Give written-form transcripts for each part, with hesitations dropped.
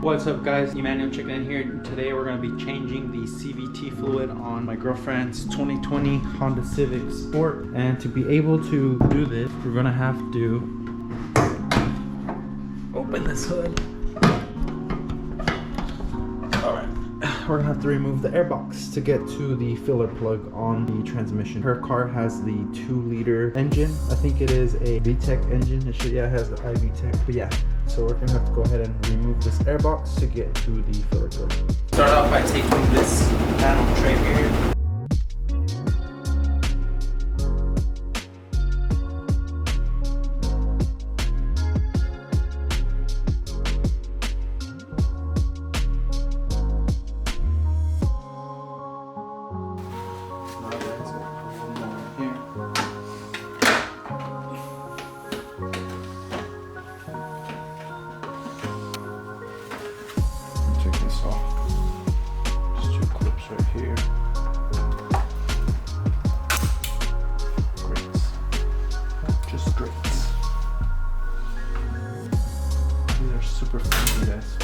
What's up guys, Emmanuel checking in here. Today we're going to be changing the CVT fluid on my girlfriend's 2020 Honda Civic Sport. And to be able to do this, we're going to have to open this hood. Alright, we're going to have to remove the airbox to get to the filler plug on the transmission. Her car has the 2-liter engine. I think it is a VTEC engine. It has the iVTEC, but yeah. So we're gonna have to go ahead and remove this airbox to get to the filler plug. Start off by taking this panel tray here.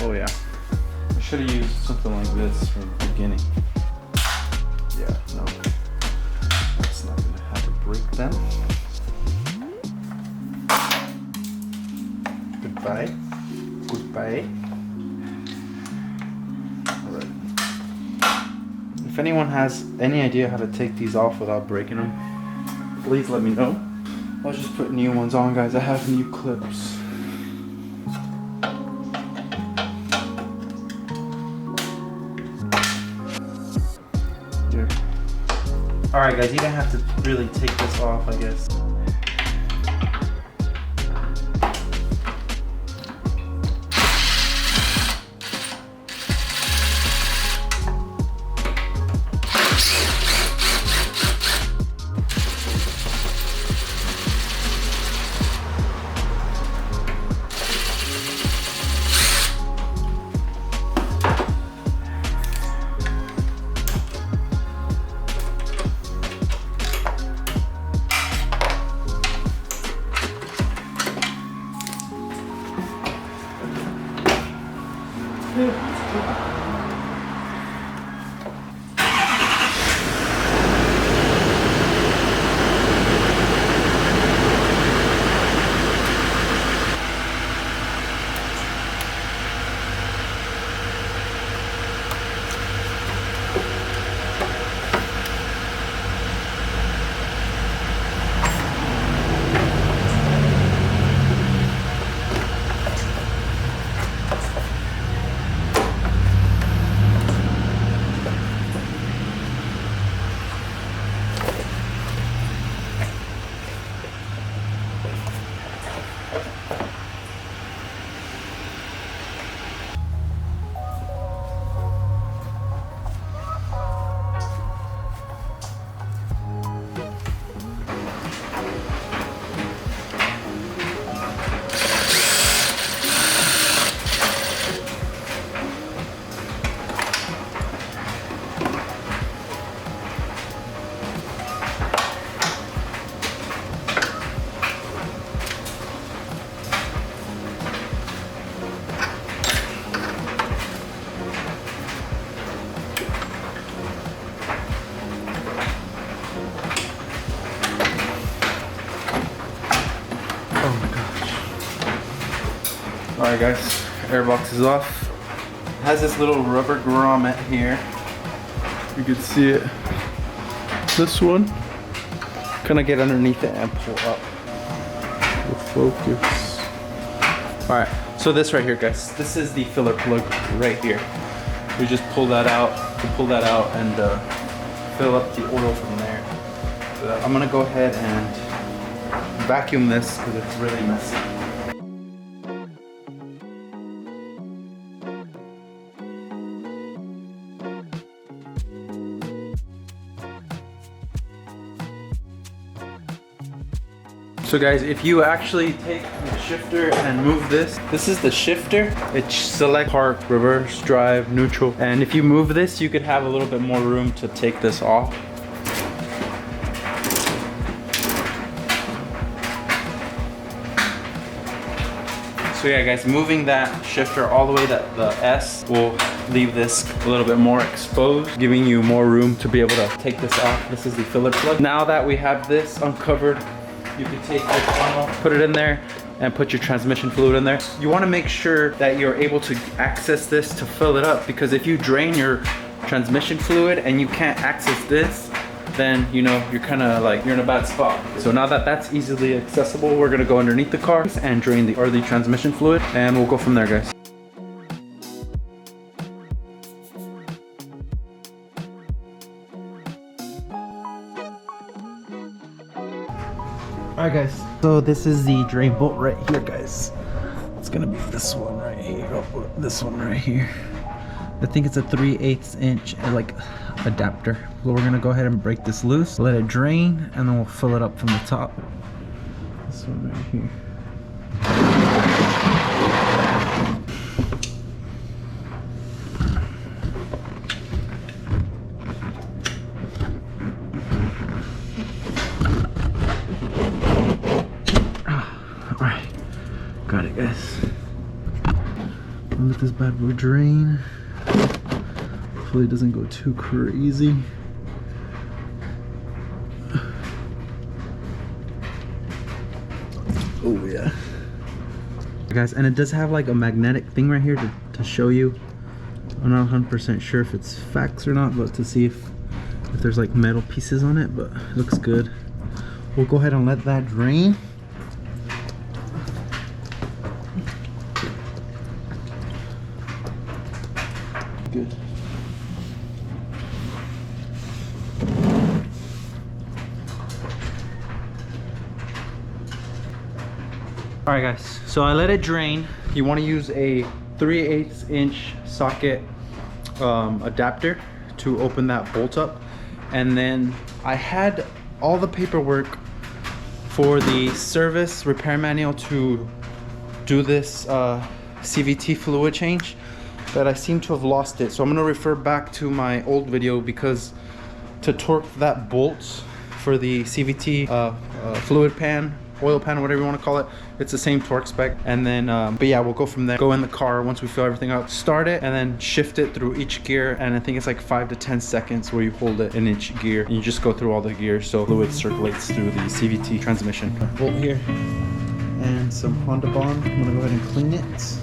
Oh yeah, I should have used something like this from the beginning. Yeah, no, it's not gonna have to break them. Goodbye. Goodbye. Alright. If anyone has any idea how to take these off without breaking them, please let me know. I'll just put new ones on, guys. I have new clips. Alright guys, you don't have to really take this off, I guess. Alright guys, airbox is off. It has this little rubber grommet here. You can see it. This one. Gonna get underneath it and pull up. We'll focus. Alright, so this right here guys, this is the filler plug right here. We just pull that out, and fill up the oil from there. So I'm gonna go ahead and vacuum this because it's really messy. So guys, if you actually take the shifter and move this is the shifter. It select park, reverse, drive, neutral. And if you move this, you could have a little bit more room to take this off. So yeah guys, moving that shifter all the way to the S will leave this a little bit more exposed, giving you more room to be able to take this off. This is the filler plug. Now that we have this uncovered, you can take your funnel, put it in there, and put your transmission fluid in there. You want to make sure that you're able to access this to fill it up, because if you drain your transmission fluid and you can't access this, then you know you're kind of like you're in a bad spot. So now that that's easily accessible, we're gonna go underneath the car and drain the transmission fluid, and we'll go from there, guys. Alright guys, so this is the drain bolt right here, guys. It's gonna be this one right here. Oh, this one right here. I think it's a 3/8 inch like adapter. So we're gonna go ahead and break this loose, let it drain, and then we'll fill it up from the top. This one right here. Alright, got it guys. Let this bad boy drain. Hopefully it doesn't go too crazy. Oh yeah. Guys, and it does have like a magnetic thing right here to show you. I'm not 100% sure if it's facts or not, but to see if there's like metal pieces on it, but it looks good. We'll go ahead and let that drain. Good. All right guys, so I let it drain. You want to use a 3/8 inch socket adapter to open that bolt up. And then I had all the paperwork for the service repair manual to do this CVT fluid change, but I seem to have lost it. So I'm going to refer back to my old video, because to torque that bolt for the CVT fluid pan, oil pan, whatever you want to call it, it's the same torque spec. And then but yeah, we'll go from there. Go in the car once we fill everything out, start it, and then shift it through each gear. And I think it's like 5 to 10 seconds where you hold it in each gear, and you just go through all the gears so fluid circulates through the CVT transmission. Bolt here and some Honda Bond. I'm gonna go ahead and clean it.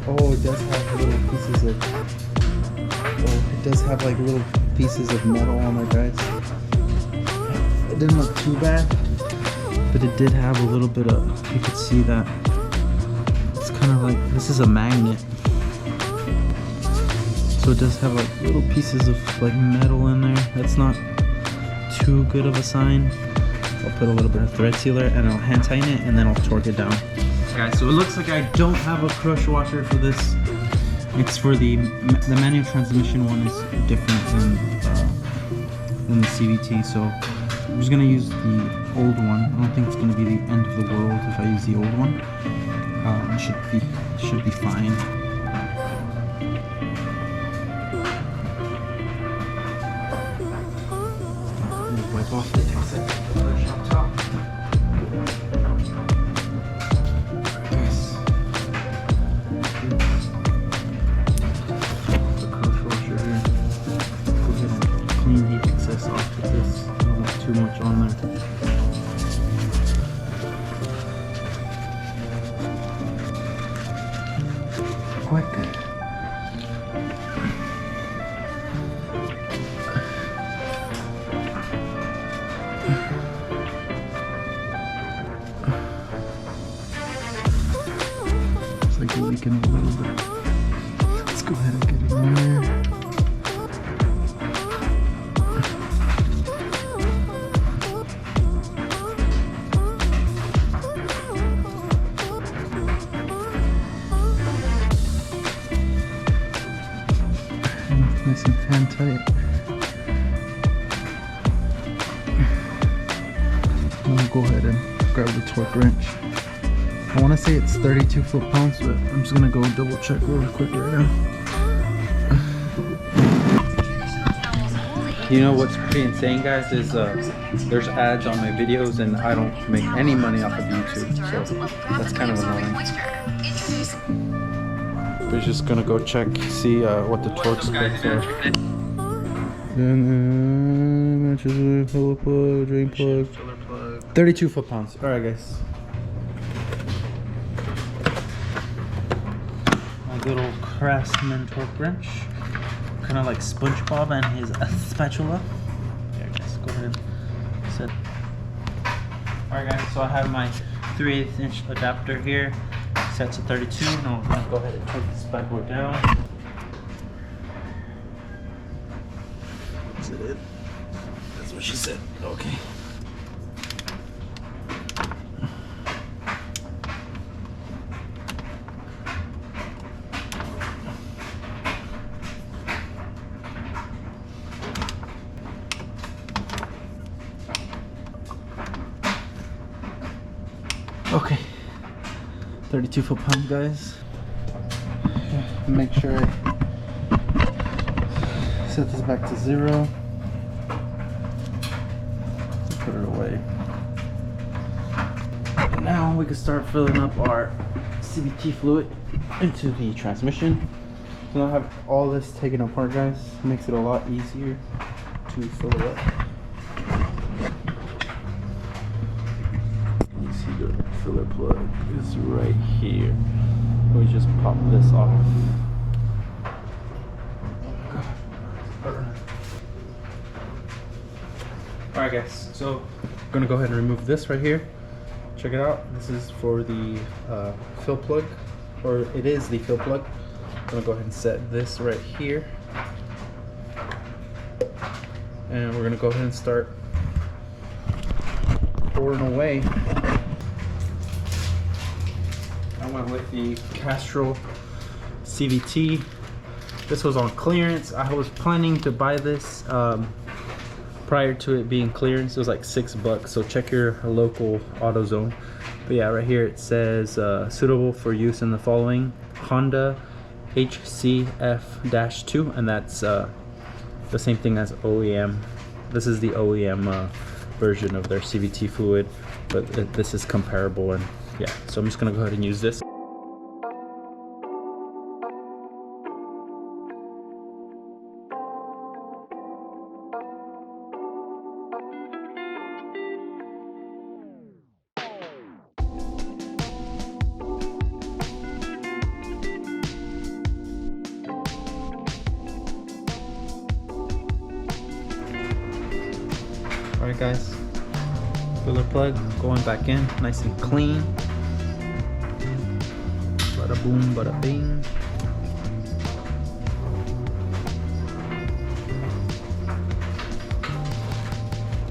Oh, it does have little pieces of, oh, it does have like little pieces of metal on there, guys. It didn't look too bad, but it did have a little bit of, you could see that. It's kind of like, this is a magnet. So it does have like little pieces of like metal in there. That's not too good of a sign. I'll put a little bit of thread sealer and I'll hand tighten it, and then I'll torque it down. Guys, so it looks like I don't have a crush washer for this. It's for the manual transmission one is different than the CVT, so I'm just gonna use the old one. I don't think it's gonna be the end of the world if I use the old one. It should be fine. Wipe off the top. Too much on there. Quick. It's like leaking a little bit. Let's go ahead and get in there. Nice and hand tight. And we'll go ahead and grab the torque wrench. I want to say it's 32 foot-pounds, but I'm just gonna go double check real quick right now. You know what's pretty insane, guys, is there's ads on my videos and I don't make any money off of YouTube, so that's kind of annoying. We're just gonna go check, see what the torque specs are. Then matches with filler plug, drain plug, 32 foot-pounds. All right, guys. My little Craftsman torque wrench, kind of like SpongeBob and his spatula. There, guys, go ahead and set. All right, guys. So I have my 3/8 inch adapter here, set to 32. Now I'm gonna go ahead and turn this bad boy down. Is it? That's what she said. Okay. Okay, 32 foot-pounds, guys. Make sure I set this back to 0. Put it away. And now we can start filling up our CVT fluid into the transmission. So I have all this taken apart, guys. Makes it a lot easier to fill it up. The filler plug is right here. We just pop this off. Alright, guys, so I'm gonna go ahead and remove this right here. Check it out. This is for the fill plug, or it is the fill plug. I'm gonna go ahead and set this right here, and we're gonna go ahead and start pouring away. I went with the Castrol CVT. This was on clearance. I was planning to buy this prior to it being clearance. It was like $6, so check your local AutoZone. But yeah, right here it says suitable for use in the following: Honda HCF-2, and that's the same thing as OEM. This is the OEM version of their CVT fluid, but this is comparable. And yeah, so I'm just gonna go ahead and use this. Alright, guys, filler plug going back in nice and clean. Bada boom, bada bing.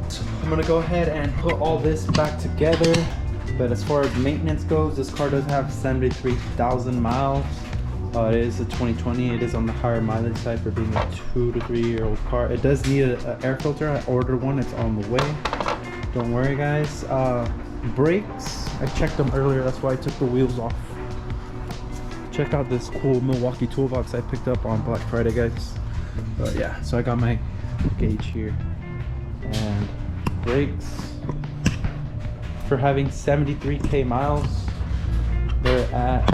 So I'm gonna go ahead and put all this back together. But as far as maintenance goes, this car does have 73,000 miles. It is a 2020. It is on the higher mileage side for being a 2 to 3 year old car. It does need an air filter. I ordered one. It's on the way. Don't worry, guys. Brakes, I checked them earlier. That's why I took the wheels off. Check out this cool Milwaukee toolbox I picked up on Black Friday, guys. But yeah, so I got my gauge here. And brakes, for having 73K miles, they're at,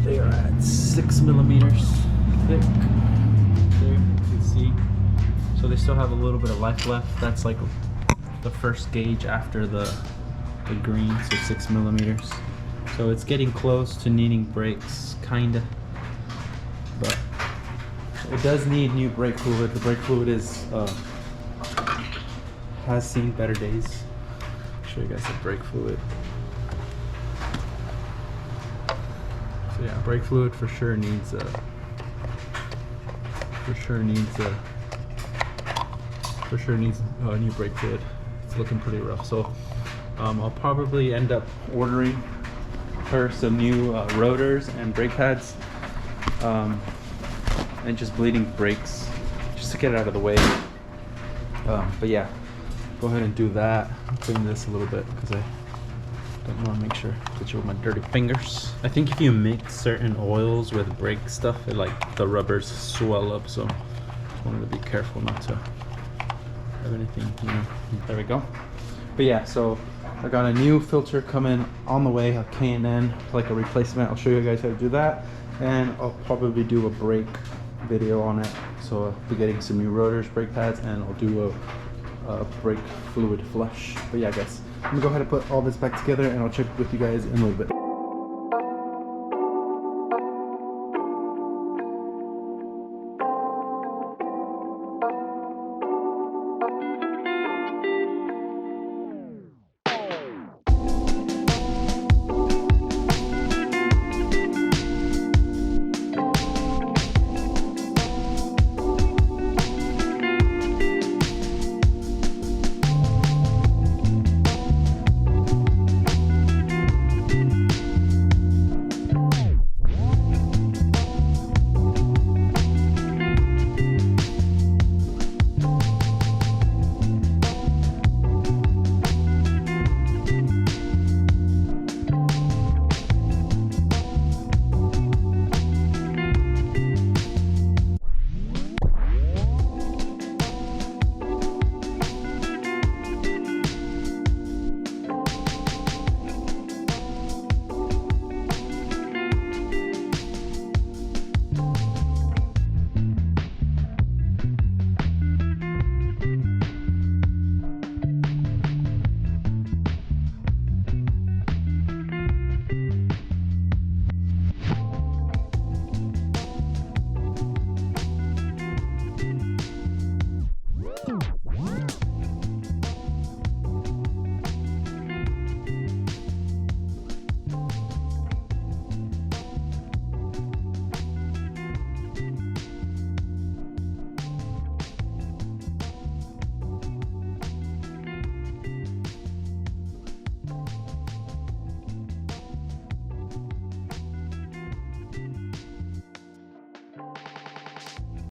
they are at 6 millimeters thick. There you can see. So they still have a little bit of life left. That's like the first gauge after the green, so 6 millimeters. So it's getting close to needing brakes, kinda. But it does need new brake fluid. The brake fluid is has seen better days. I'll show you guys the brake fluid. So yeah, brake fluid for sure needs new brake fluid. It's looking pretty rough. So I'll probably end up ordering her some new rotors and brake pads, and just bleeding brakes just to get it out of the way. But yeah, go ahead and do that. I'll clean this a little bit because Don't want to make sure that you with my dirty fingers. I think if you mix certain oils with brake stuff, it like the rubbers swell up, so just wanted to be careful not to have anything, you know. There we go. But yeah, so I got a new filter coming on the way, a K&N, like a replacement. I'll show you guys how to do that, and I'll probably do a brake video on it. So I'll be getting some new rotors, brake pads, and I'll do a brake fluid flush. But yeah guys, I'm gonna go ahead and put all this back together, and I'll check with you guys in a little bit.